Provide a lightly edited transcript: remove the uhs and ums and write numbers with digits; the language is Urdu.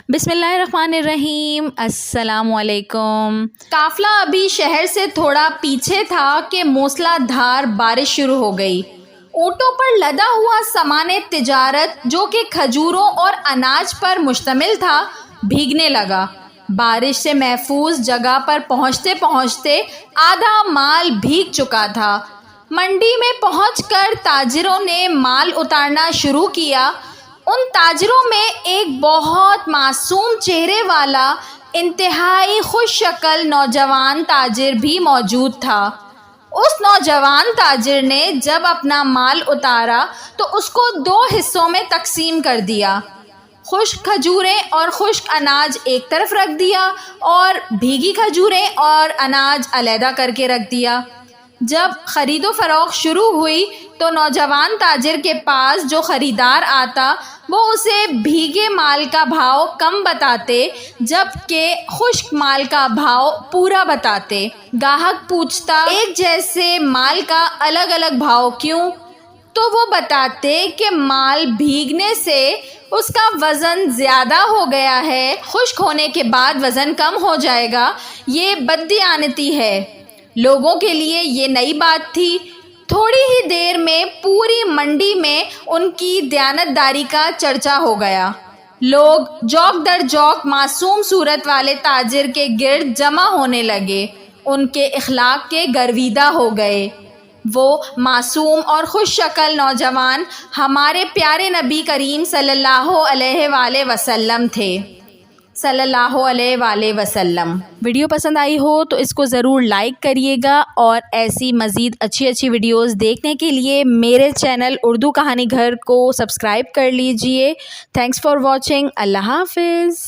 بسم اللہ الرحمن الرحیم۔ السلام علیکم۔ قافلہ ابھی شہر سے تھوڑا پیچھے تھا کہ موسلا دھار بارش شروع ہو گئی۔ اونٹوں پر لدا ہوا سامان تجارت جو کہ کھجوروں اور اناج پر مشتمل تھا بھیگنے لگا۔ بارش سے محفوظ جگہ پر پہنچتے پہنچتے آدھا مال بھیگ چکا تھا۔ منڈی میں پہنچ کر تاجروں نے مال اتارنا شروع کیا۔ ان تاجروں میں ایک بہت معصوم چہرے والا انتہائی خوش شکل نوجوان تاجر بھی موجود تھا۔ اس نوجوان تاجر نے جب اپنا مال اتارا تو اس کو 2 حصوں میں تقسیم کر دیا۔ خشک کھجوریں اور خشک اناج ایک طرف رکھ دیا اور بھیگی کھجوریں اور اناج علیحدہ کر کے رکھ دیا۔ جب خرید و فروخت شروع ہوئی تو نوجوان تاجر کے پاس جو خریدار آتا وہ اسے بھیگے مال کا بھاؤ کم بتاتے جبکہ خشک مال کا بھاؤ پورا بتاتے۔ گاہک پوچھتا ایک جیسے مال کا الگ الگ بھاؤ کیوں؟ تو وہ بتاتے کہ مال بھیگنے سے اس کا وزن زیادہ ہو گیا ہے، خشک ہونے کے بعد وزن کم ہو جائے گا۔ یہ بددیانتی ہے۔ لوگوں کے لیے یہ نئی بات تھی۔ تھوڑی ہی دیر میں پوری منڈی میں ان کی دیانتداری کا چرچا ہو گیا۔ لوگ جوک در جوک معصوم صورت والے تاجر کے گرد جمع ہونے لگے، ان کے اخلاق کے گرویدہ ہو گئے۔ وہ معصوم اور خوش شکل نوجوان ہمارے پیارے نبی کریم صلی اللہ علیہ وآلہ وسلم تھے۔ صلی اللہ علیہ وآلہ وسلم۔ ویڈیو پسند آئی ہو تو اس کو ضرور لائک کریے گا اور ایسی مزید اچھی ویڈیوز دیکھنے کے لیے میرے چینل اردو کہانی گھر کو سبسکرائب کر لیجئے۔ Thanks for watching. اللہ حافظ۔